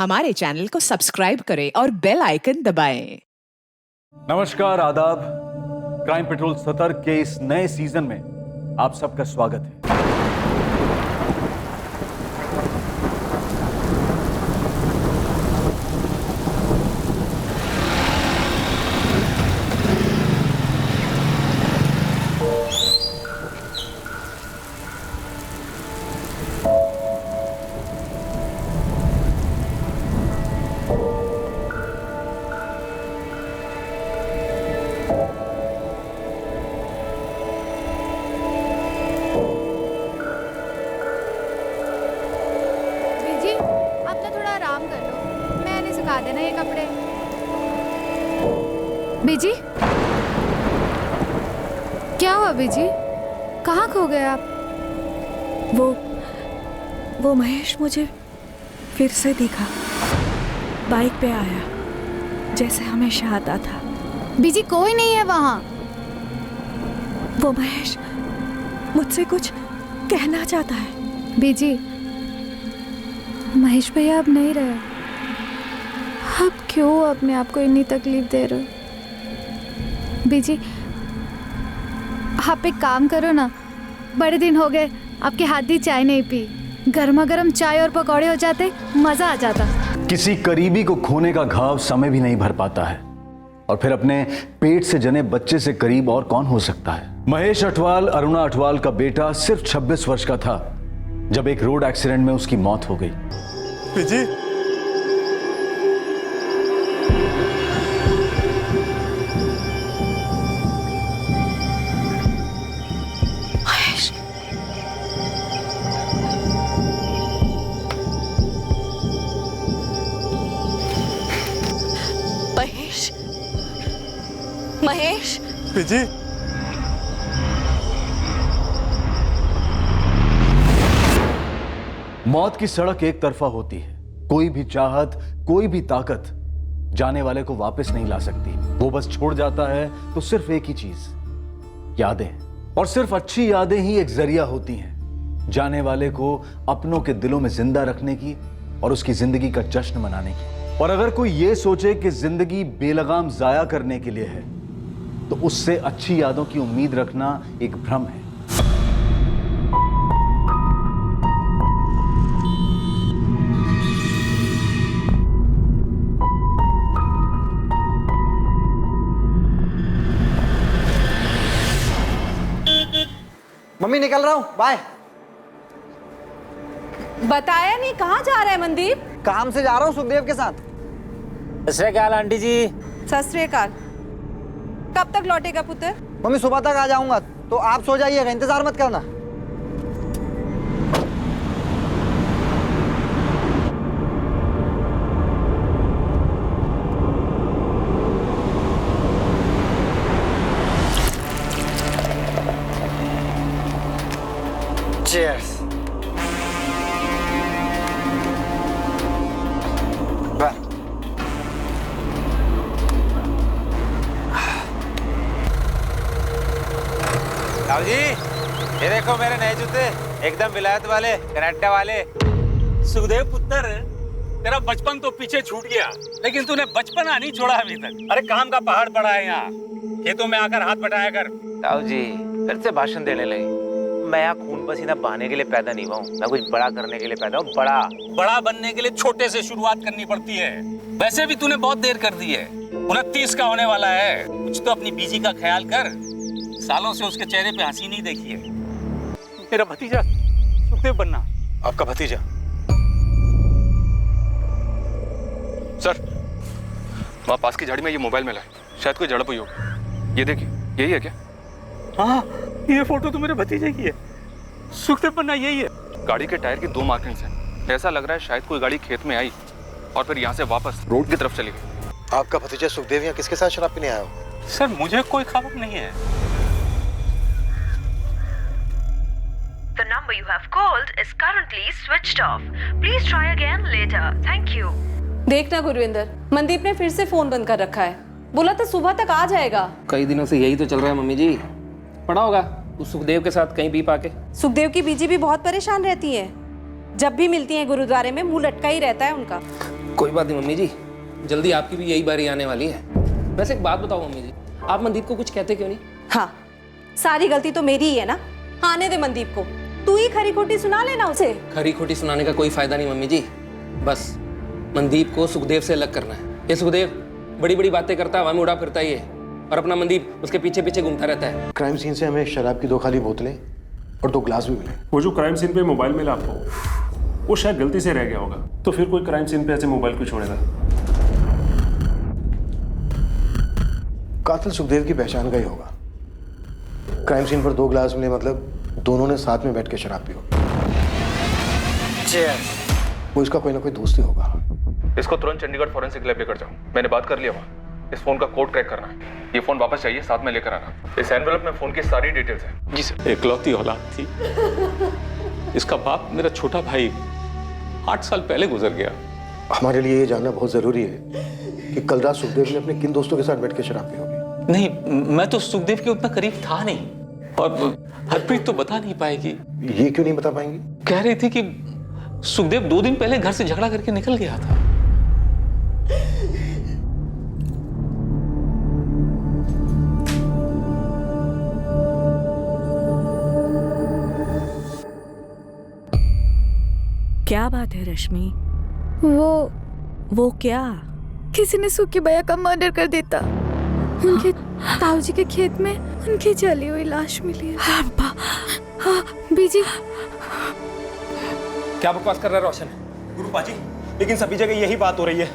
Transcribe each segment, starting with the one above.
हमारे चैनल को सब्सक्राइब करें और बेल आइकन दबाएं। नमस्कार, आदाब। क्राइम पेट्रोल सतर्क के इस नए सीजन में आप सबका स्वागत है। देना ये कपड़े। बीजी, क्या हुआ बीजी? कहाँ खो गए आप? वो महेश मुझे फिर से दिखा, बाइक पे आया जैसे हमेशा आता था। बीजी कोई नहीं है वहाँ। वो महेश मुझसे कुछ कहना चाहता है। बीजी, महेश भैया अब नहीं रहे। आप क्यों अपने आप को इतनी तकलीफ दे रहे हो? बीजी, आप एक काम करो ना, बड़े दिन हो गए आपके हाथ की चाय नहीं पी। गर्मा गर्म चाय और पकौड़े हो जाते, मजा आ जाता। किसी करीबी को खोने का घाव समय भी नहीं भर पाता है, और फिर अपने पेट से जने बच्चे से करीब और कौन हो सकता है। महेश अठवाल अरुणा अठवाल का बेटा सिर्फ 26 वर्ष का था जब एक रोड एक्सीडेंट में उसकी मौत हो गई। बीजी, महेश, बीजी, मौत की सड़क एक तरफा होती है। कोई भी चाहत, कोई भी ताकत जाने वाले को वापस नहीं ला सकती। वो बस छोड़ जाता है तो सिर्फ एक ही चीज, यादें। और सिर्फ अच्छी यादें ही एक जरिया होती हैं जाने वाले को अपनों के दिलों में जिंदा रखने की और उसकी जिंदगी का जश्न मनाने की। और अगर कोई ये सोचे कि जिंदगी बेलगाम जाया करने के लिए है, तो उससे अच्छी यादों की उम्मीद रखना एक भ्रम है। मम्मी निकल रहा हूँ, बाय। बताया नहीं, कहाँ जा रहा है मनदीप? काम से जा रहा हूँ सुखदेव के साथ। सत श्री अकाल आंटी जी। सत श्री अकाल। कब तक लौटेगा पुत्र? मम्मी सुबह तक आ जाऊंगा, तो आप सो जाइएगा, इंतजार मत करना। Cheers. ताऊ जी, ये देखो मेरे नए जूते, एकदम विलायत वाले, कनाडा वाले। सुखदेव पुत्र, तेरा बचपन तो पीछे छूट गया, लेकिन तूने बचपना नहीं छोड़ा अभी तक। अरे काम का पहाड़ पड़ा है यहाँ, खेतों में आकर हाथ बटाया कर। ताऊ जी फिर से भाषण देने लगे। मैं यहाँ खून पसीना बहाने के लिए पैदा नहीं हुआ हूँ, मैं कुछ बड़ा करने के लिए पैदा हूँ। बड़ा बनने के लिए छोटे से शुरुआत करनी पड़ती है। वैसे भी तूने बहुत देर कर दी है, 29 का होने वाला है। कुछ तो अपनी बीजी का ख्याल कर, सालों से उसके चेहरे पे हंसी नहीं देखी है। मेरा भतीजा सुखदेव बनना। आपका भतीजा? सर, वहाँ पास की झाड़ी में ये मोबाइल मिला है, शायद कोई झड़प हुई हो। ये देखिए, यही है क्या? हाँ, ये फोटो तो मेरे भतीजे की है। सुखदेव बनना यही है। गाड़ी के टायर की 2 मार्किंग्स हैं। ऐसा लग रहा है शायद कोई गाड़ी खेत में आई और फिर यहाँ से वापस रोड की तरफ चली गई। आपका भतीजा सुखदेव यहाँ किसके साथ शराब पीने आया हो? सर, मुझे कोई खबर नहीं है। The number you have called is currently switched off. Please try again later. Thank you. देखना गुरविंदर, मनदीप ने फिर से फोन बंद कर रखा है। बोला था सुबह तक आ जाएगा। कई दिनों से यही तो चल रहा है मम्मी जी। पड़ा होगा उस सुखदेव के साथ कहीं भी पाके। सुखदेव की बीजी भी बहुत परेशान रहती है। जब भी मिलती है गुरुद्वारे में मुंह लटका ही रहता है उनका। कोई बात नहीं मम्मी जी, जल्दी आपकी भी यही बारी आने वाली है। वैसे एक बात बताओ मम्मी जी, आप मनदीप को कुछ कहते क्यों नहीं? हाँ, सारी गलती तो मेरी ही है ना। आने दे मनदीप को, तू ही खरी खोटी सुना लेना उसे। खरी खोटी सुनाने का कोई फायदा नहीं मम्मी जी, बस मनदीप को सुखदेव से अलग करना है। ये सुखदेव बड़ी बड़ी बातें करता है, हवा में उड़ा फिरता ही है, और अपना मनदीप उसके पीछे पीछे घूमता रहता है। क्राइम सीन से हमें शराब की 2 खाली बोतलें और 2 ग्लास भी मिले। वो जो क्राइम सीन पे मोबाइल मिला आपको, वो शायद गलती से रह गया होगा, तो फिर कोई क्राइम सीन पे ऐसे मोबाइल क्यों छोड़ेगा? कातिल सुखदेव की पहचान का ही होगा। क्राइम सीन पर 2 ग्लास मिले, मतलब दोनों ने साथ में बैठ के शराब पी होगी। वो इसका कोई ना कोई दोस्त ही होगा। इसको तुरंत चंडीगढ़ फॉरेंसिक लैब लेकर जाओ, मैंने बात कर लिया वहाँ। इस फोन का कोड क्रैक करना है, ये फोन वापस चाहिए, साथ में लेकर आना। इस एनवेलप में फोन की सारी डिटेल्स हैं। जी सर। इकलौती औलाद थी, इसका बाप मेरा छोटा भाई 8 साल पहले गुजर गया। हमारे लिए ये जानना बहुत जरूरी है कि कल रात सुखदेव ने अपने किन दोस्तों के साथ बैठ के शराब पी होगी। नहीं, मैं तो सुखदेव के उतना करीब था नहीं, और हरप्रीत तो बता नहीं पाएगी। ये क्यों नहीं बता पाएंगी? कह रही थी कि सुखदेव 2 दिन पहले घर से झगड़ा करके निकल गया था। क्या बात है रश्मि? वो क्या? किसी ने सुखी भैया का मर्डर कर देता। उनके ताऊजी के खेत में उनकी जली हुई लाश मिली है। हाँ, बीजी। क्या बकवास कर रहा है रोशन? गुरु पाजी, लेकिन सभी जगह यही बात हो रही है।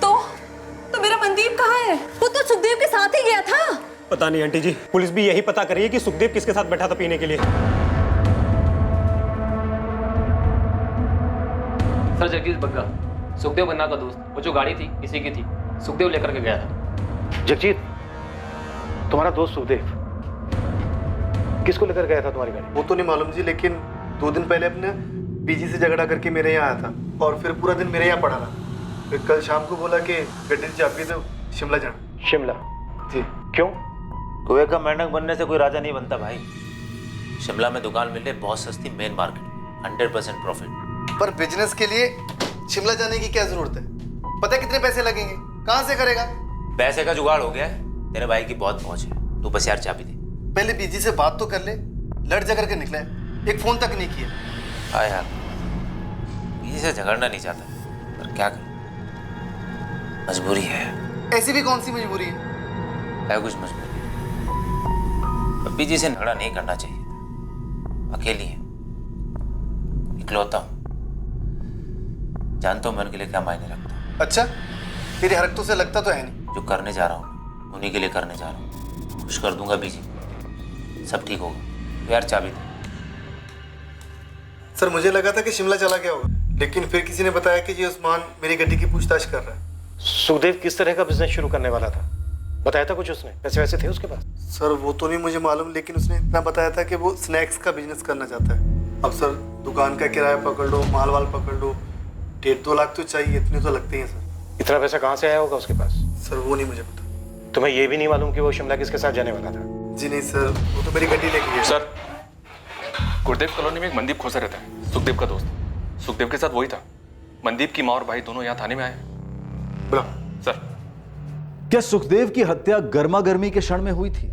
तो मेरा मनदीप कहाँ है? वो तो सुखदेव के साथ ही गया था। पता नहीं आंटी जी, पुलिस भी यही पता कर रही है कि सुखदेव किसके साथ बैठा था पीने के लिए। सर जगदीश बग्गा, सुखदेव बन्ना का दोस्त, वो जो गाड़ी थी इसी की थी, सुखदेव लेकर के गया था। जगजीत, तुम्हारा दोस्त सुखदेव किसको लेकर गया था तुम्हारी गाड़ी? वो तो नहीं मालूम जी, लेकिन 2 दिन पहले अपने पीजी से झगड़ा करके मेरे यहाँ आया था और फिर पूरा दिन मेरे यहाँ पड़ा रहा। फिर कल शाम को बोला कि गड्डी से चाबी दो, शिमला जाना। शिमला? जी। क्यों? कुएं का मेंढक बनने से कोई राजा नहीं बनता भाई। शिमला में दुकान मिले बहुत सस्ती, मेन मार्केट, 100% प्रॉफिट। पर बिजनेस के लिए शिमला जाने की क्या जरूरत है? पता है कितने पैसे लगेंगे? कहाँ से करेगा? पैसे का जुगाड़ हो गया है, तेरे भाई की बहुत पहुंच है, तू बस यार चाबी दे। पहले बीजी से बात तो कर ले, लड़ झगड़ के निकला है, एक फोन तक नहीं किया। हाँ यार, बीजी से झगड़ना नहीं चाहता, पर क्या कर, मजबूरी है। ऐसी भी कौन सी मजबूरी है? कुछ मजबूरी, बीजी से झगड़ा नहीं करना चाहिए। अकेली है, इकलौता हूँ, जानता हूँ मैं उनके लिए क्या मायने रखता हूँ। अच्छा, तेरी हरकतों से लगता तो है नहीं। जो करने जा रहा हूँ उन्हीं के लिए करने जा रहा हूँ। खुश कर दूंगा बीजी, सब ठीक होगा। तो यार चाबी दे। सर मुझे लगा था कि शिमला चला गया होगा, लेकिन फिर किसी ने बताया कि ये उस्मान मेरी गड्डी की पूछताछ कर रहा है। सुखदेव किस तरह का बिजनेस शुरू करने वाला था? बताया था कुछ उसने? पैसे वैसे थे उसके पास? सर वो तो नहीं मुझे मालूम, लेकिन उसने इतना बताया था कि वो स्नैक्स का बिजनेस करना चाहता है। अब सर दुकान का किराया पकड़ लो, माल वाल पकड़ लो, 1.5-2 लाख तो चाहिए, इतने तो लगते हैं सर। इतना पैसा कहाँ से आया होगा उसके पास? सर वो नहीं मुझे पता। तुम्हें ये भी नहीं मालूम कि वो शिमला किसके साथ जाने वाला था? जी नहीं सर, वो तो मेरी गड्डी लेके गया। सर, गुरुदेव कॉलोनी में एक मनदीप खोसा रहता है, सुखदेव का दोस्त। सुखदेव के साथ वही था। मनदीप की माँ और भाई दोनों यहाँ थाने में आए। बुला। सर, क्या सुखदेव की हत्या गर्मा गर्मी के क्षण में हुई थी,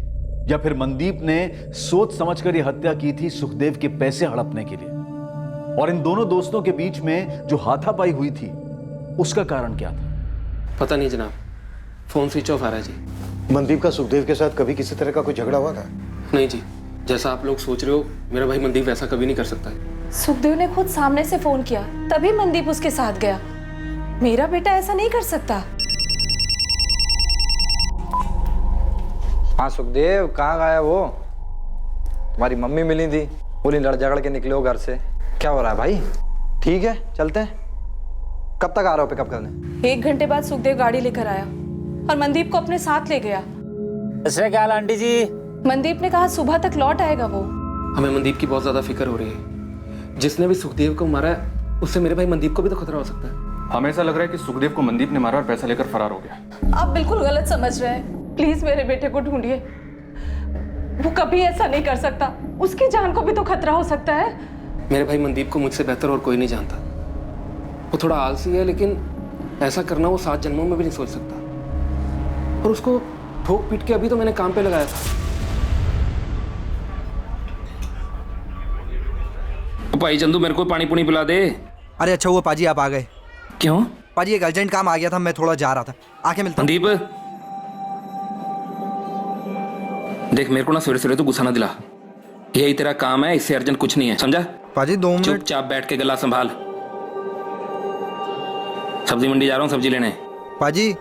या फिर मनदीप ने सोच समझकर यह हत्या की थी सुखदेव के पैसे हड़पने के लिए? और इन दोनों दोस्तों के बीच में जो हाथापाई हुई थी, उसका कारण क्या था? पता नहीं जनाब, फोन स्विच ऑफ आ रहा है जी। मनदीप का सुखदेव के साथ कभी किसी तरह का कोई झगड़ा हुआ था? नहीं जी, जैसा आप लोग सोच रहे हो, मेरा भाई मनदीप वैसा कभी नहीं कर सकता है। सुखदेव ने खुद सामने से फोन किया, तभी मनदीप उसके साथ गया। मेरा बेटा ऐसा नहीं कर सकता। हाँ सुखदेव, कहाँ गया वो? तुम्हारी मम्मी मिली थी, बोली लड़ झगड़ के निकले हो घर से। क्या हो रहा है भाई? ठीक है, चलते हैं। कब तक आ रहे हो पिकअप करने? 1 घंटे बाद सुखदेव गाड़ी लेकर आया और मनदीप को अपने साथ ले गया। क्या आंटी जी? मनदीप ने कहा सुबह तक लौट आएगा वो। हमें मनदीप की बहुत ज्यादा फिक्र हो रही है। जिसने भी सुखदेव को मारा है, उससे मेरे भाई मनदीप को भी तो खतरा हो सकता है। हमें ऐसा लग रहा है कि सुखदेव को मनदीप ने मारा और पैसा लेकर फरार हो गया। आप बिल्कुल गलत समझ रहे हैं। प्लीज मेरे बेटे को ढूंढिए, वो कभी ऐसा नहीं कर सकता। उसकी जान को भी तो खतरा हो सकता है। मेरे भाई मनदीप को मुझसे बेहतर और कोई नहीं जानता। वो थोड़ा आलसी है, लेकिन ऐसा करना वो 7 जन्मों में भी नहीं सोच सकता। और उसको ठोक पीट के अभी तो मैंने काम पे लगाया था। भाई चंदू मेरे को पानी पुनी पिला दे। अरे अच्छा हुआ पाजी आप आ गए। क्यों? पाजी एक अर्जेंट काम आ गया था, मैं थोड़ा जा रहा था, आके मिलता हूं। संदीप देख मेरे को ना सवेरे सवेरे तो गुस्सा ना दिला, यही तेरा काम है, इससे अर्जेंट कुछ नहीं है, समझा? पाजी 2 मिनट चुपचाप बैठ के गला संभाल। सब्जी मंडी जा रहा हूँ सब्जी लेने। पाजी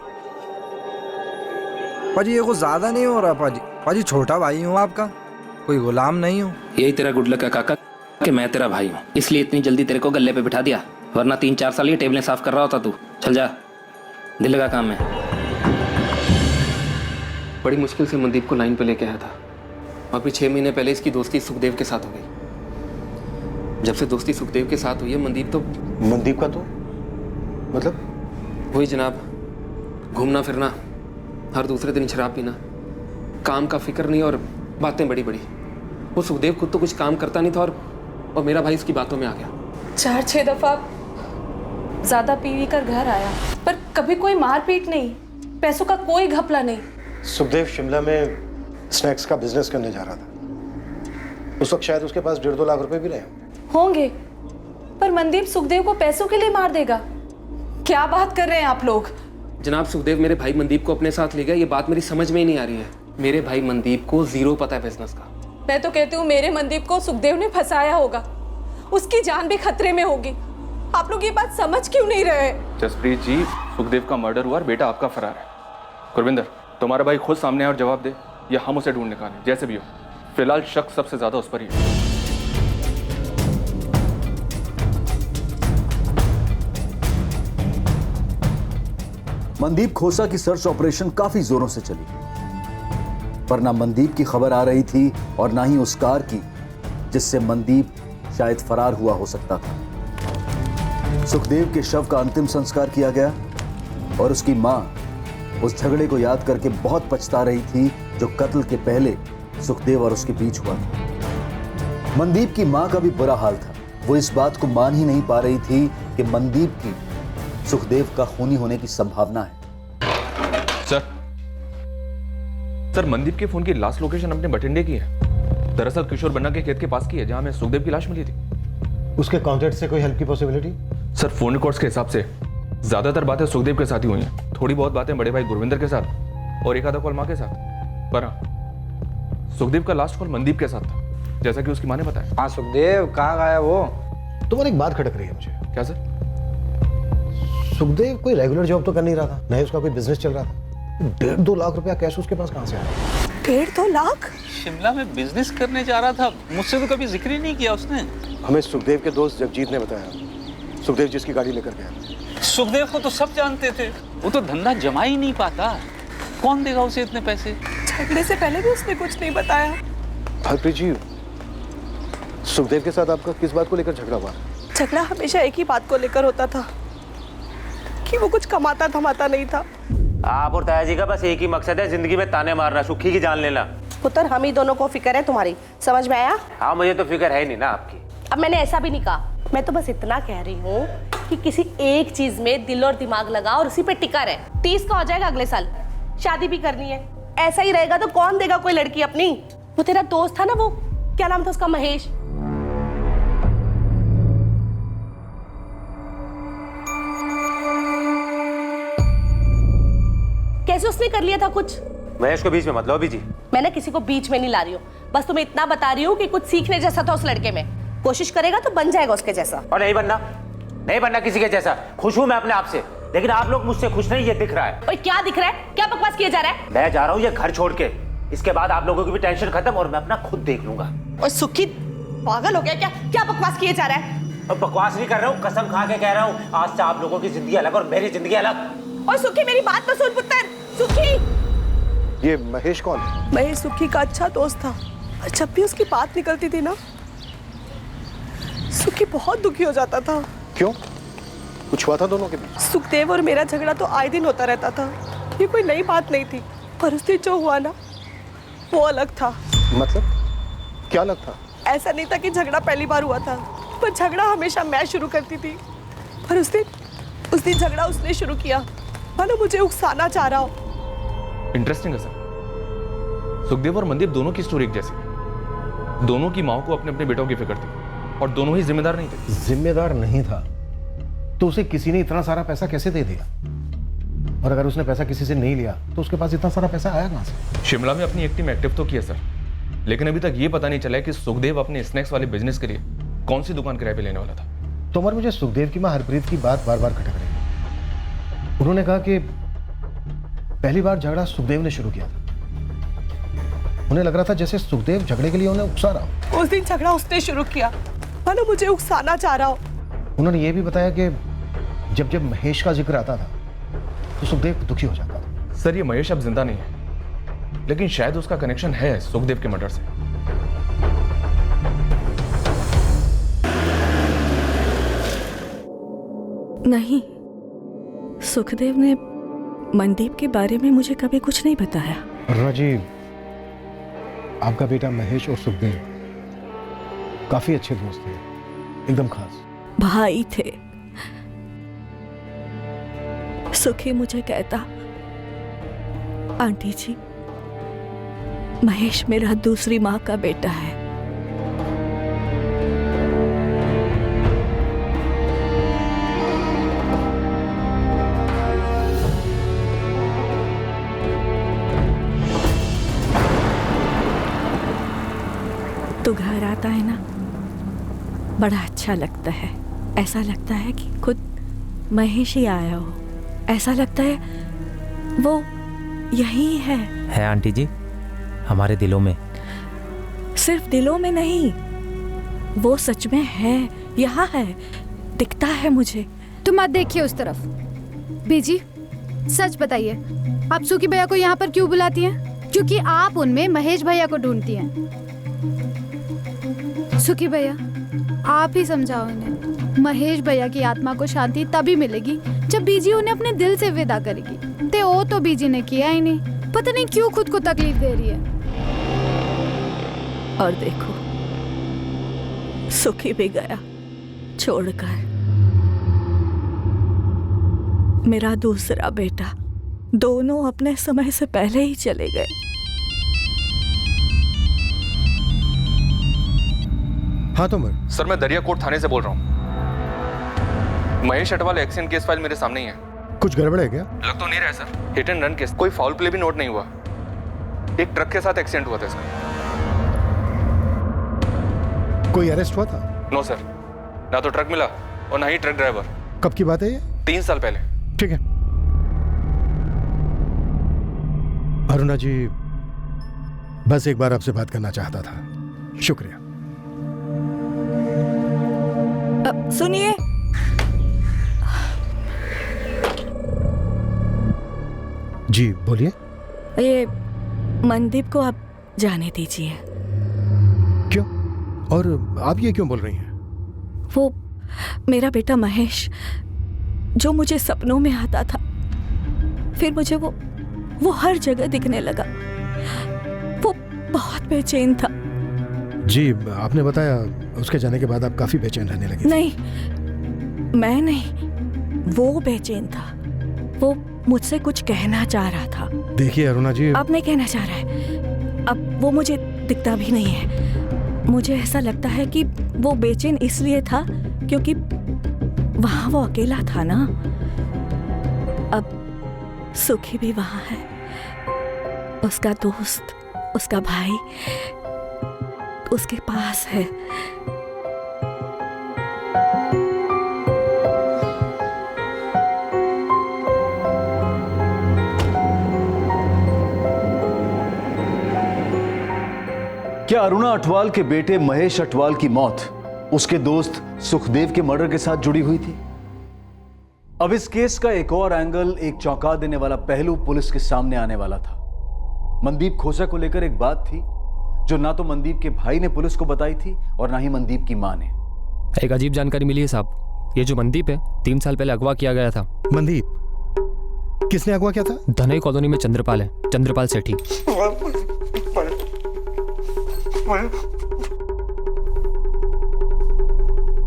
पाजी ये कुछ ज्यादा नहीं हो रहा पाजी। पाजी छोटा भाई हूँ आपका, कोई गुलाम नहीं हूँ। यही तेरा गुड लक है काका कि मैं तेरा भाई हूँ, इसलिए इतनी जल्दी तेरे को गले पे बिठा दिया, वरना 3-4 साल ये टेबलें साफ कर रहा होता तू। चल जा, दिल लगा काम में। बड़ी मुश्किल से मनदीप को लाइन पे लेके आया था और फिर 6 महीने पहले इसकी दोस्ती सुखदेव के साथ हो गई। जब से दोस्ती सुखदेव के साथ हुई है मनदीप तो मनदीप का तो मतलब वही जनाब, घूमना फिरना, हर दूसरे दिन शराब पीना, काम का फिक्र नहीं और बातें बड़ी बड़ी। वो सुखदेव खुद तो कुछ काम करता नहीं था और मेरा भाई इसकी बातों में आ गया। 4-6 दफा ज्यादा पी कर घर आया, पर कभी कोई मारपीट नहीं, पैसों का कोई घपला नहीं। सुखदेव शिमला में स्नैक्स का बिजनेस करने जा रहा था, उस वक्त शायद उसके पास 1.5-2 लाख रुपए भी रहे होंगे, पर मनदीप सुखदेव को पैसों के लिए मार देगा? क्या बात कर रहे हैं आप लोग? जनाब सुखदेव मेरे भाई मनदीप को अपने साथ ले गया, ये बात मेरी समझ में ही नहीं आ रही है। मेरे भाई मनदीप को 0 पता है बिजनेस का। मैं तो कहती हूँ मेरे मनदीप को सुखदेव ने फंसाया होगा, उसकी जान भी खतरे में होगी। आप लोग ये बात समझ क्यों नहीं रहे? जसप्रीत जी, सुखदेव का मर्डर हुआ और बेटा आपका फरार है। गुरविंदर, तुम्हारा भाई खुद सामने आए और जवाब दे, या हम उसे ढूंढ निकालें, जैसे भी हो। फिलहाल शक सबसे ज्यादा उस पर ही है। मनदीप खोसा की सर्च ऑपरेशन काफी जोरों से चली, पर ना मनदीप की खबर आ रही थी और ना ही उस कार की जिससे मनदीप शायद फरार हुआ हो सकता था। सुखदेव के शव का अंतिम संस्कार किया गया और उसकी मां उस झगड़े को याद करके बहुत पछता रही थी जो कत्ल के पहले सुखदेव और उसके बीच हुआ था। मनदीप की मां का भी बुरा हाल था, वो इस बात को मान ही नहीं पा रही थी कि मनदीप की सुखदेव का खूनी होने की संभावना है। सर मनदीप के फोन की लास्ट लोकेशन अपने बठिंडे की है, दरअसल किशोर बन्ना के खेत के पास की है जहां में सुखदेव की लाश मिली थी। उसके कॉन्टैक्ट से कोई हेल्प की पॉसिबिलिटी? सर फोन रिकॉर्ड्स के हिसाब से ज्यादातर बातें सुखदेव के साथ ही हुई हैं, थोड़ी बहुत बातें बड़े भाई गुरविंदर के साथ और एक आधा कॉल मां के साथ, पर हाँ सुखदेव का लास्ट कॉल मनदीप के साथ था, जैसा कि उसकी मां ने बताया। हाँ सुखदेव कहाँ गया वो? तुम्हारी एक बात खटक रही है मुझे। क्या सर? सुखदेव कोई रेगुलर जॉब तो कर नहीं रहा था, नहीं उसका कोई बिजनेस चल रहा था, 1.5-2 लाख रुपया कैश उसके पास कहां से आया? 1.5-2 लाख? शिमला में बिजनेस करने जा रहा था, मुझसे तो कभी जिक्र ही नहीं किया उसने। हमें सुखदेव के दोस्त जगजीत ने बताया, सुखदेव जिसकी गाड़ी लेकर गया। सुखदेव को तो सब जानते थे, वो तो धंधा जमा ही नहीं पाता, कौन देगा उसे इतने पैसे? झगड़े से पहले भी उसने कुछ नहीं बताया। हरप्रीत जी, सुखदेव के साथ आपका किस बात को लेकर झगड़ा हुआ? झगड़ा हमेशा एक ही बात को लेकर होता था कि वो कुछ कमाता धमाता नहीं था। आप और ताया जी का बस एक ही मकसद है, जिंदगी में ताने मारना, सुखी की जान लेना। पुत्र हम ही दोनों को फिक्र है तुम्हारी, समझ में आया? हाँ मुझे तो फिक्र है ही नहीं ना आपकी। अब मैंने ऐसा भी नहीं कहा, मैं तो बस इतना कह रही हूँ कि किसी एक चीज में दिल और दिमाग लगा और उसी पे टिका रहे। 30 का हो जाएगा अगले साल, शादी भी करनी है। ऐसा ही रहेगा तो कौन देगा कोई लड़की अपनी? वो तेरा दोस्त था ना, वो क्या नाम था उसका, महेश, कैसे उसने कर लिया था कुछ? महेश को बीच में मत लो अभी जी। मैंने किसी को बीच में नहीं ला रही हूँ, बस तुम्हें इतना बता रही हूँ कि कुछ सीखने जैसा था उस लड़के में, कोशिश करेगा तो बन जाएगा उसके जैसा। और नहीं बनना किसी के जैसा। खुश हूँ मैं अपने आप से, लेकिन आप लोग मुझसे खुश नहीं, ये दिख रहा है। और क्या दिख रहा है? क्या बकवास किया जा रहा है? मैं जा रहा हूँ ये घर छोड़ के, इसके बाद आप लोगों की भी टेंशन खत्म और मैं अपना खुद देख लूंगा। और सुखी पागल हो गया क्या? क्या बकवास किए जा रहा है? और बकवास नहीं कर रहा हूँ, कसम खा के कह रहा हूँ, आज से आप लोगों की जिंदगी अलग और मेरी जिंदगी अलग। और सुखी मेरी बात तो सुन पुत्र, सुखी। ये महेश कौन है? महेश सुखी का अच्छा दोस्त था और जब भी उसकी बात निकलती थी ना, सुखी बहुत दुखी हो जाता था। क्यों? कुछ हुआ था दोनों के बीच? सुखदेव और मेरा झगड़ा तो आए दिन होता रहता था, ये कोई नई बात नहीं थी, पर उस दिन जो हुआ ना वो अलग था। मतलब क्या अलग था? ऐसा नहीं था कि झगड़ा पहली बार हुआ था, पर झगड़ा हमेशा मैं शुरू करती थी, पर उस दिन झगड़ा उसने शुरू किया, मानो मुझे उकसाना चाह रहा हो। इंटरेस्टिंग है सर। सुखदेव और मनदीप दोनों की स्टोरी एक जैसी है। दोनों की माँ को अपने अपने बेटों की फिक्र थी और दोनों ही जिम्मेदार नहीं थे। जिम्मेदार नहीं था तो उसे किसी ने इतना सारा पैसा कैसे दे दिया? और अगर उसने पैसा किसी से नहीं लिया तो उसके पास इतना सारा पैसा आया कहां से? शिमला में अपनी एक टीम एक्टिव तो किया सर, लेकिन अभी तक ये पता नहीं चला है कि सुखदेव अपने स्नैक्स वाले बिजनेस के लिए कौन सी दुकान किराए पे लेने वाला था। तो मगर मुझे सुखदेव की मां हरप्रीत की बात बार बार खटक रही है। उन्होंने कहा कि पहली बार झगड़ा सुखदेव ने शुरू किया था। उन्हें लग रहा था जैसे सुखदेव झगड़े के लिए उन्हें उकसा रहा हो। उस दिन झगड़ा उसने शुरू किया, मानो मुझे उकसाना चाह रहा हो। उन्होंने ये भी बताया कि जब जब महेश का जिक्र आता था तो सुखदेव दुखी हो जाता था। सर ये महेश अब जिंदा नहीं है, लेकिन शायद उसका कनेक्शन है सुखदेव के मर्डर से। नहीं, सुखदेव ने मनदीप के बारे में मुझे कभी कुछ नहीं बताया। राजीव, आपका बेटा महेश और सुखदेव काफी अच्छे दोस्त थे, एकदम खास भाई थे। सुखी मुझे कहता, आंटी जी, महेश मेरा दूसरी माँ का बेटा है। तो घर आता है ना, बड़ा अच्छा लगता है। ऐसा लगता है कि खुद महेश ही आया हो। ऐसा लगता है वो यही है आंटी जी, हमारे दिलों में। सिर्फ दिलों में नहीं, वो सच में है, यहाँ है, दिखता है मुझे। तुम मत देखिए उस तरफ। बीजी, सच बताइए, आप सुखी भैया को यहाँ पर क्यों बुलाती हैं? क्योंकि आप उनमें महेश भैया को ढूंढती हैं। सुखी भैया, आप ही समझाओ इन्हें। महेश भैया की आत्मा को शांति तभी मिलेगी जब बीजी उन्हें अपने दिल से विदा करेगी। ते वो तो बीजी ने किया ही नहीं, पता नहीं क्यों खुद को तकलीफ दे रही है। और देखो, सुखी भी गया छोड़कर। मेरा दूसरा बेटा, दोनों अपने समय से पहले ही चले गए। हाँ तो सर, मैं दरियाकोट थाने से बोल रहा हूँ। Mahesh Atwal accident case file मेरे सामने ही है। कुछ गड़बड़ है क्या? लग तो नहीं रहा है sir. Hit and run case, कोई फाउल प्ले भी नोट नहीं हुआ। एक ट्रक के साथ एक्सीडेंट हुआ था इसका। कोई अरेस्ट हुआ था? नो सर, ना तो ट्रक मिला और ना ही ट्रक ड्राइवर। कब की बात है ये? 3 साल पहले। ठीक है अरुणा जी, बस एक बार आपसे बात करना चाहता था। शुक्रिया। सुनिए, जी बोलिए। ये मनदीप को आप जाने दीजिए। क्यों? और आप ये क्यों बोल रही हैं? वो मेरा बेटा महेश, जो मुझे सपनों में आता था, फिर मुझे वो हर जगह दिखने लगा। वो बहुत बेचैन था। जी, आपने बताया उसके जाने के बाद आप काफी बेचैन रहने लगी। नहीं, मैं नहीं, वो बेचैन था। वो मुझसे कुछ कहना चाह रहा था। देखिए अरुणा जी, अब नहीं कहना चाह रहा है। अब वो मुझे दिखता भी नहीं है। मुझे ऐसा लगता है कि वो बेचैन इसलिए था क्योंकि वहां वो अकेला था ना। अब सुखी भी वहां है, उसका दोस्त, उसका भाई उसके पास है। क्या अरुणा अटवाल के बेटे महेश अटवाल की मौत उसके दोस्त सुखदेव के मर्डर के साथ जुड़ी हुई थी? अब इस केस का एक और एंगल, एक चौंका देने वाला पहलू पुलिस के सामने आने वाला था। मनदीप खोसा को लेकर एक बात थी जो ना तो मनदीप के भाई ने पुलिस को बताई थी और ना ही मनदीप की मां ने। एक अजीब जानकारी मिली है साहब। ये जो मनदीप है, 3 साल पहले अगवा किया गया था। मनदीप? किसने अगवा किया था? धनई कॉलोनी में चंद्रपाल है, चंद्रपाल सेठी।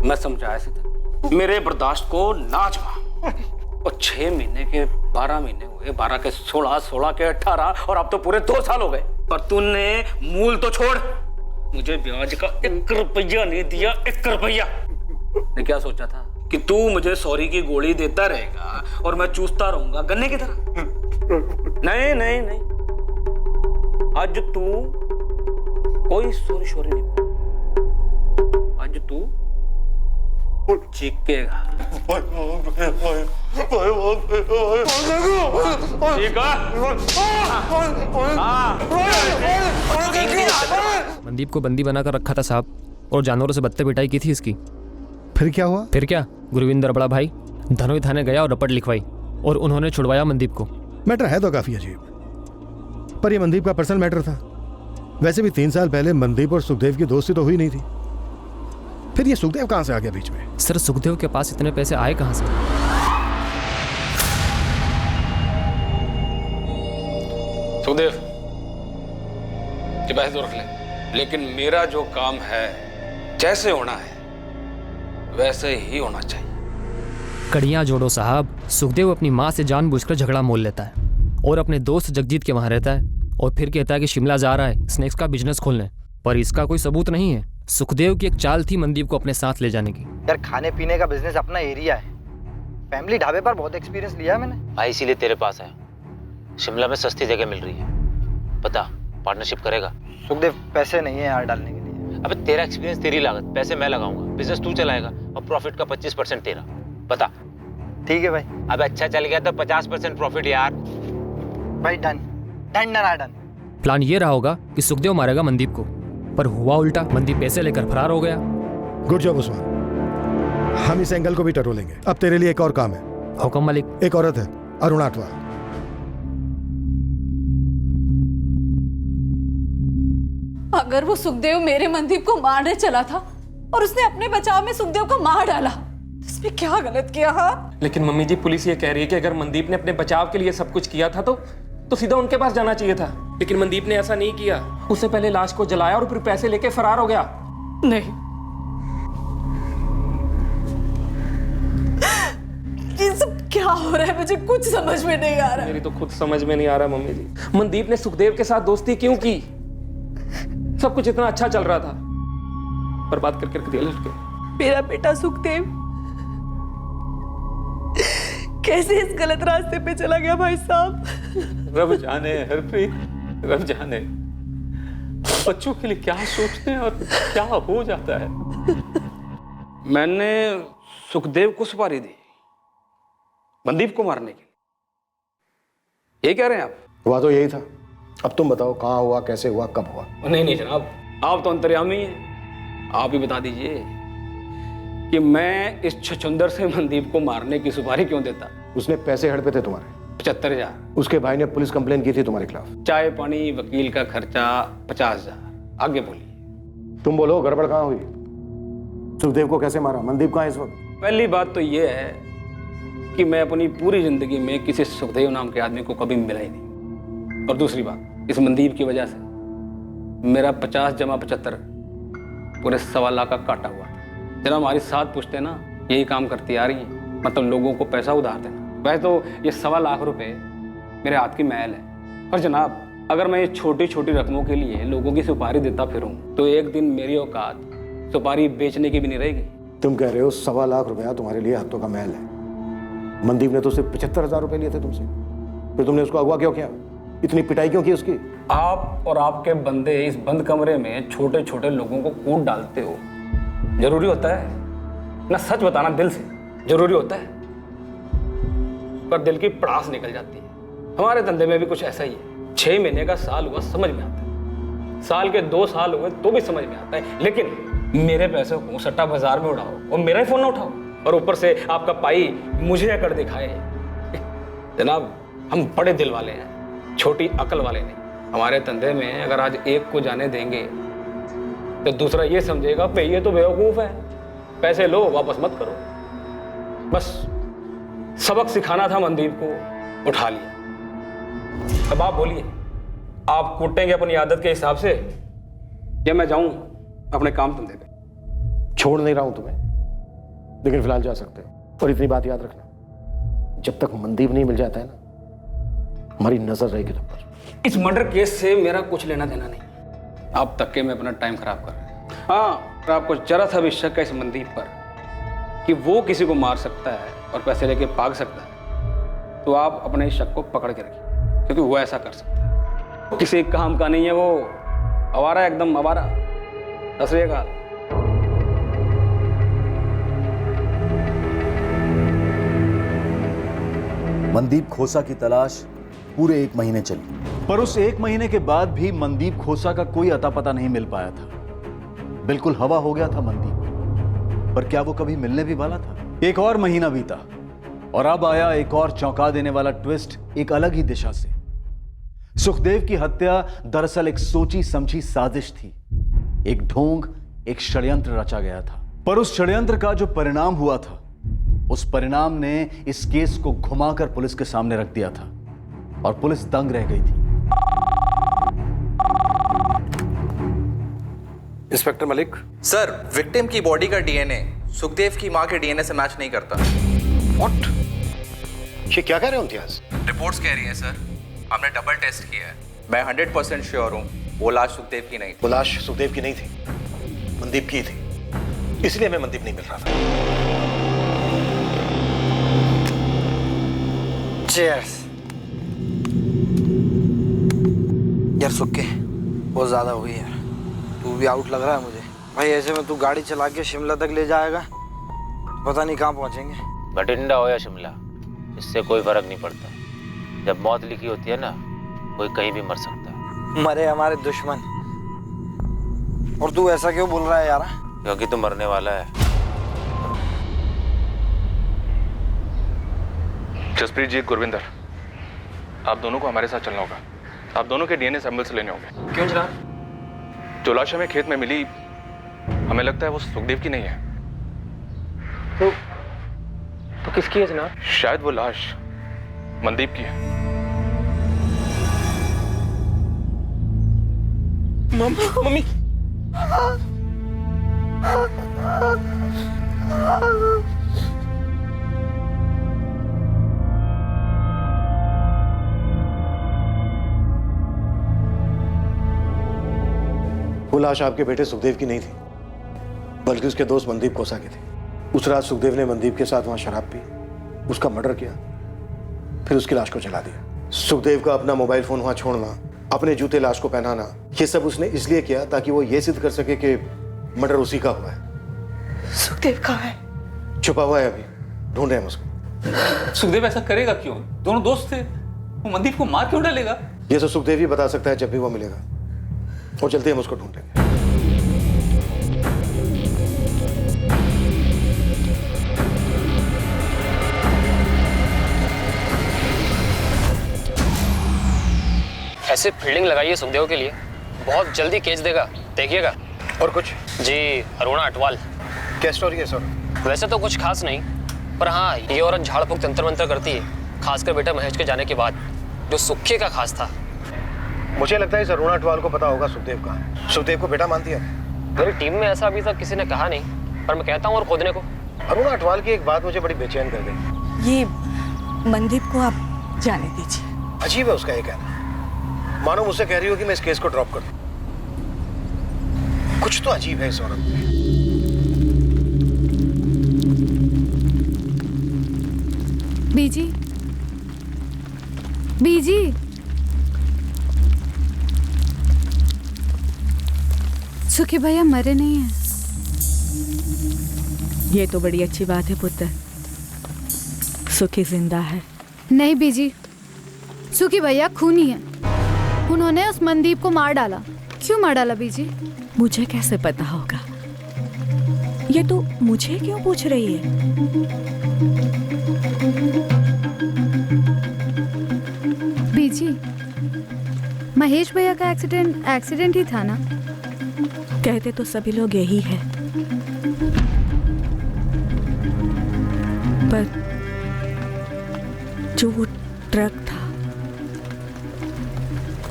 मैं समझाया सी था, मेरे बर्दाश्त को ना आजमा। और 6 महीने के 12 महीने हुए, 12 के 16, 16 के 18 और अब तो पूरे 2 साल हो गए। और तूने मूल तो छोड़, मुझे ब्याज का 1 रुपया नहीं दिया, 1 रुपया। मैं क्या सोचा था कि तू मुझे सॉरी की गोली देता रहेगा और मैं चूसता रहूंगा गन्ने की तरह। नहीं नहीं नहीं, आज तू कोई सॉरी नहीं, आज तू चीखेगा। मनदीप को बंदी बनाकर रखा था साहब, और जानवरों से बत्ते पिटाई की थी इसकी। फिर क्या हुआ? फिर क्या, गुरविंदर बड़ा भाई धनोई थाने गया और रपट लिखवाई और उन्होंने छुड़वाया मनदीप को। मैटर है तो काफी अजीब, पर यह मनदीप का पर्सनल मैटर था। वैसे भी 3 साल पहले मनदीप और सुखदेव की दोस्ती तो हुई नहीं थी, फिर ये सुखदेव कहां से आ गया बीच में? सर सुखदेव के पास इतने पैसे आए कहां से? सुखदेव ये पैसे तो रख ले, लेकिन मेरा जो काम है जैसे होना है वैसे ही होना चाहिए। कड़ियां जोड़ो साहब। सुखदेव अपनी माँ से जानबूझकर झगड़ा मोल लेता है और अपने दोस्त जगजीत के वहां रहता है और फिर कहता है कि शिमला जा रहा है स्नैक्स का बिजनेस खोलने, पर इसका कोई सबूत नहीं है। सुखदेव की एक चाल थी मनदीप को अपने साथ ले जाने की। यार खाने पीने का बिजनेस अपना एरिया है, फैमिली ढाबे पर बहुत एक्सपीरियंस लिया है मैंने भाई, इसीलिए तेरे पास आया। शिमला में सस्ती जगह मिल रही है, बता पार्टनरशिप करेगा? सुखदेव पैसे नहीं है यार डालने के लिए। अबे तेरा एक्सपीरियंस, तेरी लागत, पैसे मैं लगाऊंगा, बिजनेस तू चलाएगा और प्रॉफिट का 25% तेरा। बता। ठीक है भाई। अब अच्छा चल गया तो 50% प्रॉफिट यार। भाई done done done done. Plan ये रहा होगा कि सुखदेव मारेगा मनदीप को, पर हुआ उल्टा। मनदीप पैसे लेकर फरार हो गया। गुड जॉब उस्मान, हम इस एंगल को भी टटोलेंगे। अब तेरे लिए एक और काम है। हुक्म मालिक। एक औरत है, अरुणात्वा। अगर वो सुखदेव मेरे मनदीप को मारने चला था और उसने अपने बचाव में सुखदेव को मार डाला, इसमें क्या गलत किया? हाँ लेकिन मम्मी जी पुलिस ये कह रही है कि अगर मनदीप ने अपने बचाव के लिए सब कुछ किया था तो सीधा उनके पास जाना चाहिए था, लेकिन मनदीप ने ऐसा नहीं किया। उससे पहले लाश को जलाया और फिर पैसे लेके फरार हो गया। नहीं, ये सब क्या हो रहा है? मुझे कुछ समझ में नहीं आ रहा है। मेरी तो खुद समझ में नहीं आ रहा मम्मी जी, मनदीप ने सुखदेव के साथ दोस्ती क्यों की? सब कुछ इतना अच्छा चल रहा था, बर्बाद करके रख दिया लड़के। मेरा बेटा सुखदेव कैसे इस गलत रास्ते पे चला गया भाई साहब? रब जाने हरप्रीत, रब जाने बच्चों के लिए क्या सोचते हैं और क्या हो जाता है। मैंने सुखदेव को सुपारी दी मनदीप को मारने की, ये कह रहे हैं आप? हुआ तो यही था, अब तुम बताओ कहाँ हुआ, कैसे हुआ, कब हुआ? नहीं जनाब, आप तो अंतर्यामी हैं, आप ही बता दीजिए कि मैं इस छछुंदर से मनदीप को मारने की सुपारी क्यों देता? उसने पैसे हड़पे थे तुम्हारे 75,000। उसके भाई ने पुलिस कंप्लेन की थी तुम्हारे खिलाफ। चाय पानी वकील का खर्चा 50,000। आगे बोलिए। तुम बोलो गड़बड़ कहाँ हुई? सुखदेव को कैसे मारा? मनदीप कहाँ है इस वक्त? पहली बात तो ये है कि मैं अपनी पूरी जिंदगी में किसी सुखदेव नाम के आदमी को कभी मिला ही नहीं, और दूसरी बात, इस मनदीप की वजह से मेरा 50 जमा 75 पूरे 1.25 लाख का काटा हुआ था। जनाब हमारी 7 पुश्तें ना यही काम करती आ रही हैं, मतलब लोगों को पैसा उधार देना। वैसे तो ये 1.25 लाख रुपए मेरे हाथ की मैल है, पर जनाब अगर मैं ये छोटी छोटी रकमों के लिए लोगों की सुपारी देता फिरूं तो एक दिन मेरी औकात सुपारी बेचने की भी नहीं रहेगी। तुम कह रहे हो 1.25 लाख रुपया तुम्हारे लिए हाथों का मैल है। मनदीप ने तो सिर्फ 75,000 रुपए लिए थे तुमसे, फिर तुमने उसको अगवा क्यों किया? इतनी पिटाई क्यों की उसकी? आप और आपके बंदे इस बंद कमरे में छोटे छोटे लोगों को कूट डालते हो, जरूरी होता है ना? सच बताना दिल से जरूरी होता है, पर दिल की पड़ास निकल जाती है। हमारे धंधे में भी कुछ ऐसा ही है। 6 महीने का साल हुआ समझ में आता है, साल के 2 साल हुए तो भी समझ में आता है, लेकिन मेरे पैसे को सट्टा बाजार में उड़ाओ और मेरा ही फोन ना उठाओ, और ऊपर से आपका पाई मुझे अकड़ दिखाए। जनाब हम बड़े दिल वाले हैं, छोटी अकल वाले नहीं। हमारे धंधे में अगर आज एक को जाने देंगे तो दूसरा ये समझेगा भाई ये तो बेवकूफ़ है, पैसे लो वापस मत करो। बस सबक सिखाना था मनदीप को, उठा लिया। अब आप बोलिए, आप कूटेंगे अपनी आदत के हिसाब से या मैं जाऊं अपने काम धंधे पे? छोड़ नहीं रहा हूं तुम्हें, लेकिन फिलहाल जा सकते हो। और इतनी बात याद रखना, जब तक मनदीप नहीं मिल जाता है ना, हमारी नजर रहेगी तुम पर। इस मर्डर केस से मेरा कुछ लेना देना नहीं। अब तक के मैं अपना टाइम खराब कर रहा हूँ। हाँ, अगर आपको जरा सा भी शक है इस मनदीप पर कि वो किसी को मार सकता है और पैसे लेके भाग सकता है, तो आप अपने इस शक को पकड़ के रखिए, क्योंकि वो ऐसा कर सकता है। किसी काम का नहीं है वो, आवारा है, एकदम आवारा। सत श्री अकाल। मनदीप खोसा की तलाश पूरे 1 महीने चली, पर उस 1 महीने के बाद भी मनदीप खोसा का कोई अता पता नहीं मिल पाया था। बिल्कुल हवा हो गया था मनदीप, पर क्या वो कभी मिलने भी वाला था? 1 और महीना बीता और अब आया एक और चौंका देने वाला ट्विस्ट एक अलग ही दिशा से। सुखदेव की हत्या दरअसल एक सोची समझी साजिश थी। एक ढोंग, एक षड्यंत्र रचा गया था, पर उस षड्यंत्र का जो परिणाम हुआ था, उस परिणाम ने इस केस को घुमाकर पुलिस के सामने रख दिया था और पुलिस दंग रह गई थी। इंस्पेक्टर मलिक सर, विक्टिम की बॉडी का डीएनए सुखदेव की मां के डीएनए से मैच नहीं करता। व्हाट? ये क्या कह रहे हो इम्तियाज? रिपोर्ट्स कह रही हैं सर, हमने डबल टेस्ट किया है। मैं 100% श्योर हूँ वो लाश सुखदेव की नहीं थी। वो लाश सुखदेव की नहीं थी, मनदीप की थी, इसलिए हमें मनदीप नहीं मिल रहा था। चीयर्स। यार सुक्के, बहुत ज्यादा हुई यार, तू भी आउट लग रहा है मुझे भाई। ऐसे में तू गाड़ी चला के शिमला तक ले जाएगा, पता नहीं कहाँ पहुंचेंगे। बठिंडा हो या शिमला, इससे कोई फर्क नहीं पड़ता। जब मौत लिखी होती है ना, कोई कहीं भी मर सकता है। मरे हमारे दुश्मन, और तू ऐसा क्यों बोल रहा है यार? क्योंकि तू मरने वाला है। जसप्रीत जी, गुरविंदर, आप दोनों को हमारे साथ चलना होगा। आप दोनों के डीएनए सैंपल्स लेने होंगे। क्यों जनाब? जो लाश हमें खेत में मिली, हमें लगता है वो सुखदेव की नहीं है। तो किसकी है जनाब? शायद वो लाश मनदीप की है। मम्मी। वो लाश आपके बेटे सुखदेव की नहीं थी, बल्कि उसके दोस्त मनदीप कोसा की थी। उस रात सुखदेव ने मनदीप के साथ वहां शराब पी, उसका मर्डर किया, फिर उसकी लाश को जला दिया। सुखदेव का अपना मोबाइल फोन वहां छोड़ना, अपने जूते लाश को पहनाना, ये सब उसने इसलिए किया ताकि वो ये सिद्ध कर सके कि मर्डर उसी का हुआ है। सुखदेव कहाँ है? छुपा हुआ है, अभी ढूंढ रहे हैं हम उसको। सुखदेव ऐसा करेगा क्यों? दोनों दोस्त थे, वो मनदीप को मार क्यों डालेगा? ये तो सुखदेव ही बता सकता है जब भी वो मिलेगा, और जल्दी हम उसको ढूंढेंगे। ऐसे फील्डिंग लगाइए सुखदेव के लिए, बहुत जल्दी केस देगा, देखिएगा। और कुछ? जी, अरुणा अटवाल। क्या स्टोरी है सर? वैसे तो कुछ खास नहीं, पर हाँ, ये औरत झाड़ फूक तंत्र मंत्र करती है, खासकर बेटा महेश के जाने के बाद। जो सुक्के का खास था। मुझे लगता है इस अरुणा अटवाल को पता होगा सुखदेव का। सुखदेव को बेटा मानती है। मेरी टीम में ऐसा अभी तक किसी ने कहा नहीं, पर मैं कहता हूँ और खोदने को। अरुणा अटवाल की एक बात मुझे बड़ी बेचैन कर गई। ये मनदीप को आप जाने दीजिए। अजीब है उसका ये कहना, मानो मुझसे कह रही हो कि मैं इस केस को ड्रॉप कर दूं। कुछ तो अजीब है इस औरत में। बीजी, बीजी, सुखी भैया मरे नहीं हैं। ये तो बड़ी अच्छी बात है पुत्र, सुखी जिंदा है। नहीं बीजी, सुखी भैया खूनी है। उन्होंने उस मनदीप को मार डाला। क्यों मार डाला बीजी? मुझे कैसे पता होगा? ये तो मुझे क्यों पूछ रही है? बीजी, महेश भैया का एक्सीडेंट ही था ना? कहते तो सभी लोग यही है, पर जो वो ट्रक था,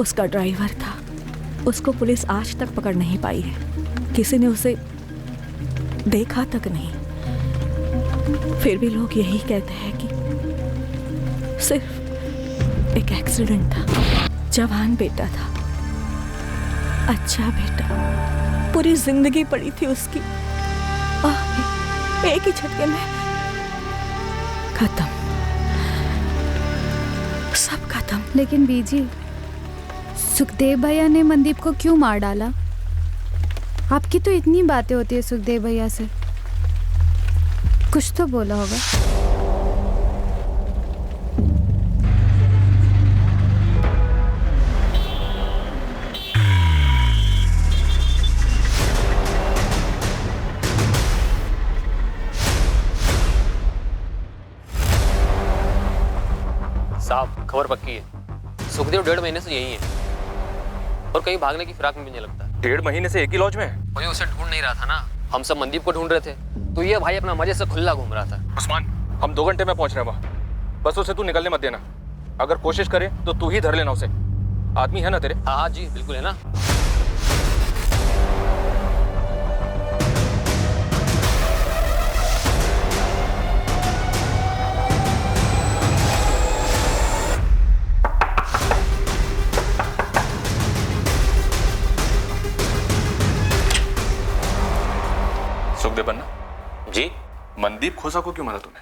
उसका ड्राइवर था, उसको पुलिस आज तक पकड़ नहीं पाई है। किसी ने उसे देखा तक नहीं। फिर भी लोग यही कहते हैं कि सिर्फ एक एक्सीडेंट था। जवान बेटा था, अच्छा बेटा, पूरी जिंदगी पड़ी थी उसकी। एक ही झटके में खत्म, सब खत्म। लेकिन बीजी, सुखदेव भैया ने मनदीप को क्यों मार डाला? आपकी तो इतनी बातें होती है सुखदेव भैया से, कुछ तो बोला होगा। साहब, खबर पक्की है। सुखदेव 1.5 महीने से यही है और कहीं भागने की फिराक में मुझे लगता है। 1.5 महीने से एक ही लॉज में? कोई उसे ढूंढ नहीं रहा था ना, हम सब मनदीप को ढूंढ रहे थे, तो ये भाई अपना मजे से खुला घूम रहा था। उस्मान, हम 2 घंटे में पहुंच रहे हैं वहाँ। बस उसे तू निकलने मत देना। अगर कोशिश करे तो तू ही धर लेना उसे। आदमी है ना तेरे? हाँ जी, बिल्कुल है ना। सुखदेव बन्ना जी, मनदीप खोसा को क्यों मारा तूने?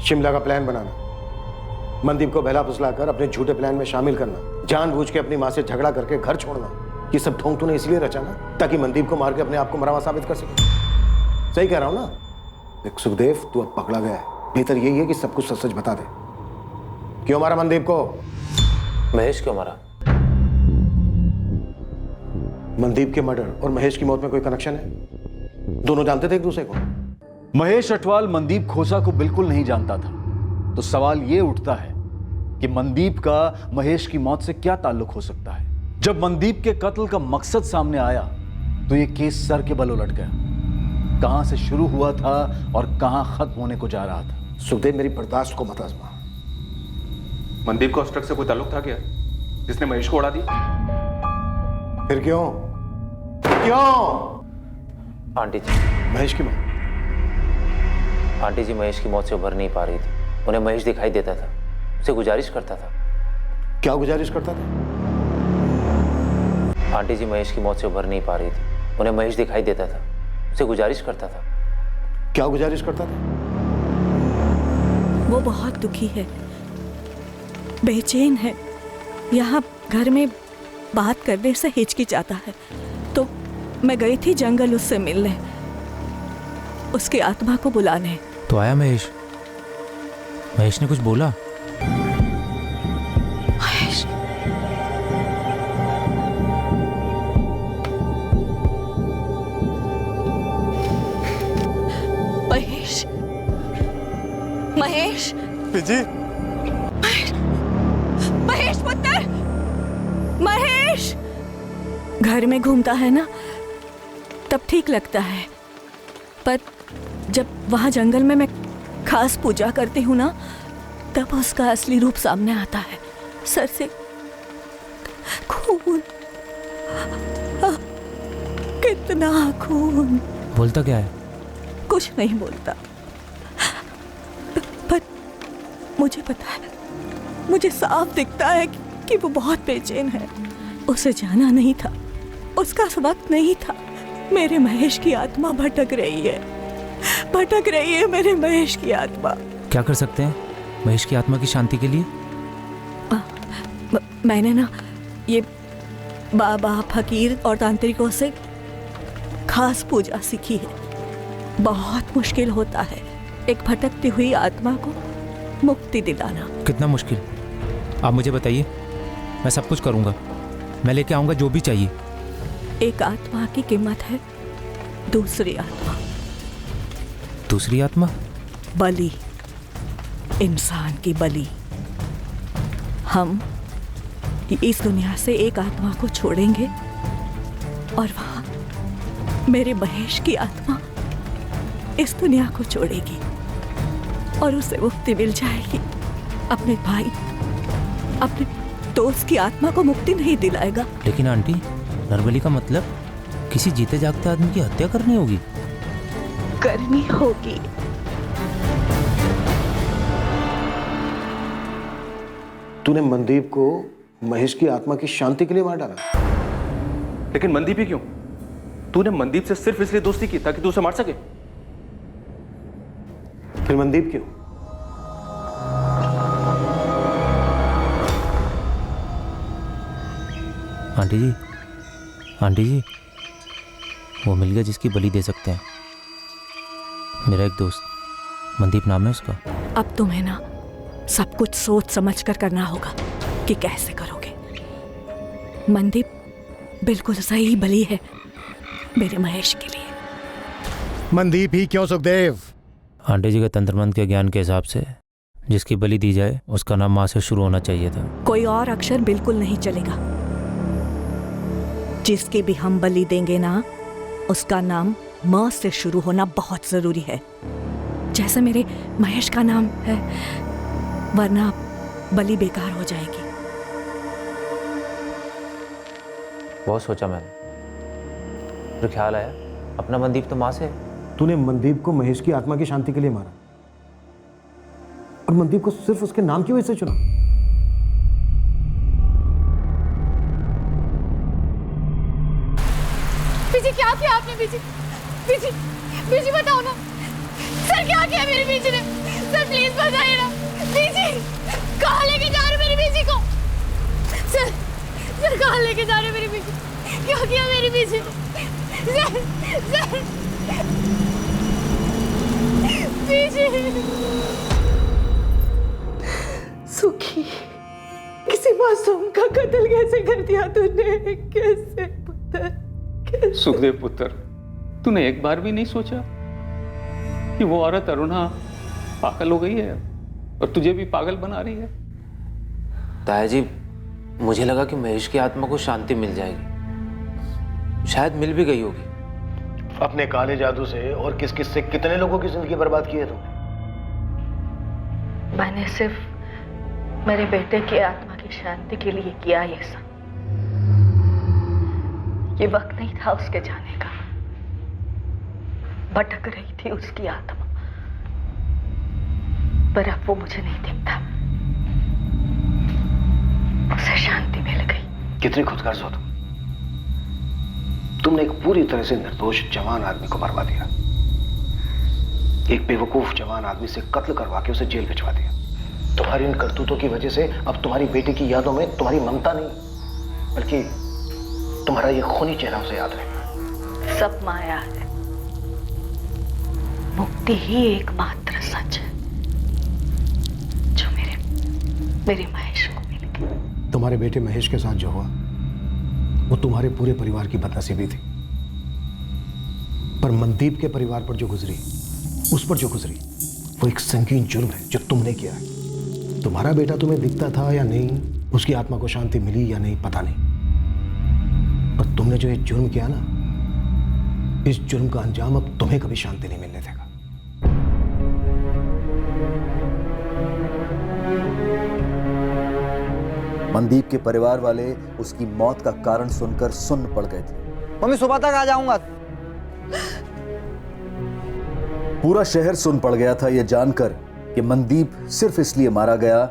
शिमला का प्लान बनाना, मनदीप को बहला फुसलाकर अपने झूठे प्लान में शामिल करना, जानबूझ के अपनी माँ से झगड़ा करके घर छोड़ना, ये सब ढोंग तूने इसलिए रचा ना ताकि मनदीप को मार के अपने आप को मरा हुआ साबित कर सके। सही कह रहा हूं ना? देख सुखदेव, तू अब पकड़ा गया है, बेहतर यही है कि सब कुछ सच सच बता दे। क्यों मारा मनदीप को? महेश क्यों मारा? मनदीप के मर्डर और महेश की मौत में कोई कनेक्शन है? दोनों जानते थे एक दूसरे को? महेश अटवाल मनदीप खोसा को बिल्कुल नहीं जानता था, तो सवाल यह उठता है कि मनदीप का महेश की मौत से क्या ताल्लुक हो सकता है। जब मनदीप के कत्ल का मकसद सामने आया तो यह केस सर के बल उलट गया। कहां से शुरू हुआ था और कहां खत्म होने को जा रहा था। सुखदेव, मेरी बर्दाश्त को मत आजमा। मनदीप को अस्ट्रक से कोई ताल्लुक था क्या, जिसने महेश को उड़ा दिया? फिर क्यों? क्यों? आंटी जी, महेश की मौत? आंटी जी महेश की मौत से उभर नहीं पा रही थी। उन्हें महेश दिखाई देता था, उसे गुजारिश करता था। क्या गुजारिश करता था? आंटी जी महेश की मौत से उभर नहीं पा रही थी। उन्हें महेश दिखाई देता था, उसे गुजारिश करता था। क्या गुजारिश करता था? वो बहुत दुखी है, बेचैन है, यहाँ घर में बात करने से हिचकिचाता है। तो मैं गई थी जंगल उससे मिलने, उसकी आत्मा को बुलाने। तो आया महेश? महेश ने कुछ बोला? महेश, महेश, महेश, जी, महेश पुत्र, महेश। घर में घूमता है ना तब ठीक लगता है, पर जब वहां जंगल में मैं खास पूजा करती हूँ ना, तब उसका असली रूप सामने आता है। सर से खून, कितना खून। बोलता क्या है? कुछ नहीं बोलता, पर मुझे पता है, मुझे साफ दिखता है कि वो बहुत बेचैन है। उसे जाना नहीं था, उसका वक्त नहीं था। मेरे महेश की आत्मा भटक रही है, भटक रही है मेरे महेश की आत्मा। क्या कर सकते हैं महेश की आत्मा की शांति के लिए? मैंने ना ये बाबा, फकीर और तांत्रिकों से खास पूजा सीखी है। बहुत मुश्किल होता है एक भटकती हुई आत्मा को मुक्ति दिलाना। कितना मुश्किल? आप मुझे बताइए, मैं सब कुछ करूंगा, मैं लेके आऊंगा जो भी चाहिए। एक आत्मा की कीमत है दूसरी आत्मा। दूसरी आत्मा? बलि, इंसान की बलि। हम इस दुनिया से एक आत्मा को छोड़ेंगे और वहां मेरे महेश की आत्मा इस दुनिया को छोड़ेगी और उसे मुक्ति मिल जाएगी। अपने भाई, अपने दोस्त की आत्मा को मुक्ति नहीं दिलाएगा। लेकिन आंटी, नरबली का मतलब किसी जीते जागते आदमी की हत्या करनी होगी? करनी होगी। तूने मनदीप को महेश की आत्मा की शांति के लिए मार डाला। लेकिन मनदीप ही क्यों? तूने मनदीप से सिर्फ इसलिए दोस्ती की ताकि तू उसे मार सके? फिर मनदीप क्यों? आंटी जी, वो मिल गया जिसकी बलि दे सकते हैं। मेरा एक दोस्त, मनदीप नाम है उसका। अब तुम्हें ना सब कुछ सोच समझ कर करना होगा कि कैसे करोगे। मनदीप बिल्कुल सही बलि है मेरे महेश के लिए। मनदीप ही क्यों सुखदेव? आंटी जी के तंत्र मंत्र के ज्ञान के हिसाब से जिसकी बलि दी जाए उसका नाम माँ से शुरू होना चाहिए था। कोई और अक्षर बिल्कुल नहीं चलेगा। जिसकी भी हम बलि देंगे ना, उसका नाम म से शुरू होना बहुत जरूरी है, जैसे मेरे महेश का नाम है, वरना बलि बेकार हो जाएगी। बहुत सोचा मैंने, तो ख्याल आया अपना मनदीप तो माँ से है। तूने मनदीप को महेश की आत्मा की शांति के लिए मारा, और मनदीप को सिर्फ उसके नाम की वजह से चुना। बीजी क्या किया आपने? बीजी बीजी बीजी बताओ ना सर, क्या किया मेरी बीजी ने? सर प्लीज बताइए ना। बीजी कहाँ लेके जा रहे मेरी बीजी को? सर सर कहाँ लेके जा रहे मेरी बीजी? क्या किया मेरी बीजी? सर सर बीजी सुखी, किसी मासूम का कत्ल कैसे कर दिया तूने? कैसे पुत्र? सुखदेव पुत्र, तूने एक बार भी नहीं सोचा कि वो औरत अरुणा पागल हो गई है और तुझे भी पागल बना रही है? ताया जी, मुझे लगा कि महेश की आत्मा को शांति मिल जाएगी, शायद मिल भी गई होगी। अपने काले जादू से और किस किस से कितने लोगों की जिंदगी बर्बाद की है तुमने? मैंने सिर्फ मेरे बेटे की आत्मा की शांति के लिए किया ये सब। ये वक्त नहीं था उसके जाने का। भटक रही थी उसकी आत्मा, पर अब वो मुझे नहीं दिखता। उसे शांति मिल गई। कितनी खुदगर्ज हो तुमने एक पूरी तरह से निर्दोष जवान आदमी को मरवा दिया। एक बेवकूफ जवान आदमी से कत्ल करवा के उसे जेल भिजवा दिया। तुम्हारी इन करतूतों की वजह से अब तुम्हारी बेटी की यादों में तुम्हारी ममता नहीं, बल्कि तुम्हारा ये खूनी चेहरा उसे याद रहेगा। सब माया है, मुक्ति ही एकमात्र सच है जो मेरे महेश को मिल गई। तुम्हारे बेटे महेश के साथ जो हुआ वो तुम्हारे पूरे परिवार की बदनसीबी थी, पर मनदीप के परिवार पर जो गुजरी, उस पर जो गुजरी, वो एक संगीन जुर्म है जो तुमने किया है। तुम्हारा बेटा तुम्हें दिखता था या नहीं, उसकी आत्मा को शांति मिली या नहीं, पता नहीं, पर तुमने जो ये जुर्म किया ना, इस जुर्म का अंजाम अब तुम्हें कभी शांति नहीं मिलने देगा। मनदीप के परिवार वाले उसकी मौत का कारण सुनकर सुन्न पड़ गए थे। मम्मी सुबह तक आ जाऊंगा। पूरा शहर सुन पड़ गया था यह जानकर कि मनदीप सिर्फ इसलिए मारा गया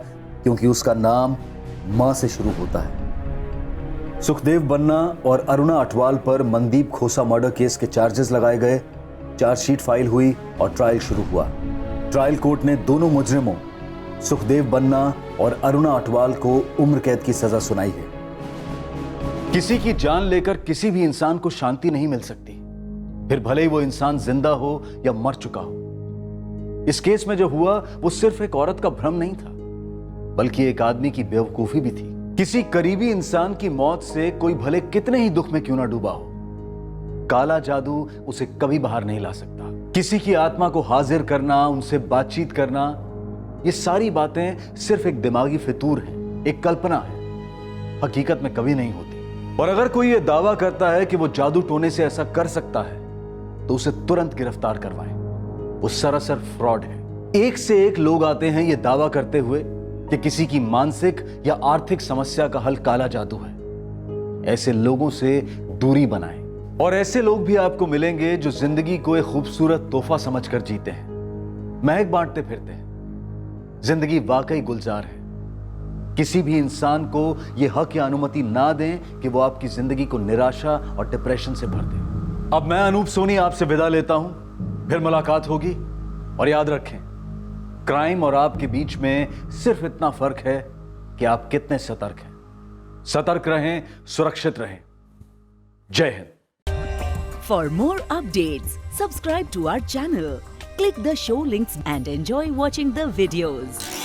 क्योंकि उसका नाम मां से शुरू होता है। सुखदेव बन्ना और अरुणा अटवाल पर मनदीप खोसा मर्डर केस के चार्जेस लगाए गए, चार्जशीट फाइल हुई और ट्रायल शुरू हुआ। ट्रायल कोर्ट ने दोनों मुजरिमों सुखदेव बन्ना और अरुणा अटवाल को उम्र कैद की सजा सुनाई है। किसी की जान लेकर किसी भी इंसान को शांति नहीं मिल सकती, फिर भले ही वो इंसान जिंदा हो या मर चुका हो। इस केस में जो हुआ वो सिर्फ एक औरत का भ्रम नहीं था, बल्कि एक आदमी की बेवकूफी भी थी। किसी करीबी इंसान की मौत से कोई भले कितने ही दुख में क्यों ना डूबा हो, काला जादू उसे कभी बाहर नहीं ला सकता। किसी की आत्मा को हाजिर करना, उनसे बातचीत करना, ये सारी बातें सिर्फ एक दिमागी फितूर है, एक कल्पना है, हकीकत में कभी नहीं होती। और अगर कोई ये दावा करता है कि वो जादू टोने से ऐसा कर सकता है तो उसे तुरंत गिरफ्तार करवाएं। वो सरासर फ्रॉड है। एक से एक लोग आते हैं ये दावा करते हुए कि किसी की मानसिक या आर्थिक समस्या का हल काला जादू है। ऐसे लोगों से दूरी बनाएं। और ऐसे लोग भी आपको मिलेंगे जो जिंदगी को एक खूबसूरत तोहफा समझकर जीते हैं, महक बांटते फिरते हैं। जिंदगी वाकई गुलजार है, किसी भी इंसान को यह हक या अनुमति ना दें कि वो आपकी जिंदगी को निराशा और डिप्रेशन से भर दे। अब मैं अनूप सोनी आपसे विदा लेता हूं, फिर मुलाकात होगी। और याद रखें, क्राइम और आपके बीच में सिर्फ इतना फर्क है कि आप कितने सतर्क हैं। सतर्क रहें, सुरक्षित रहें। जय Hind. For more updates, subscribe to our channel, click the show links and enjoy watching the videos.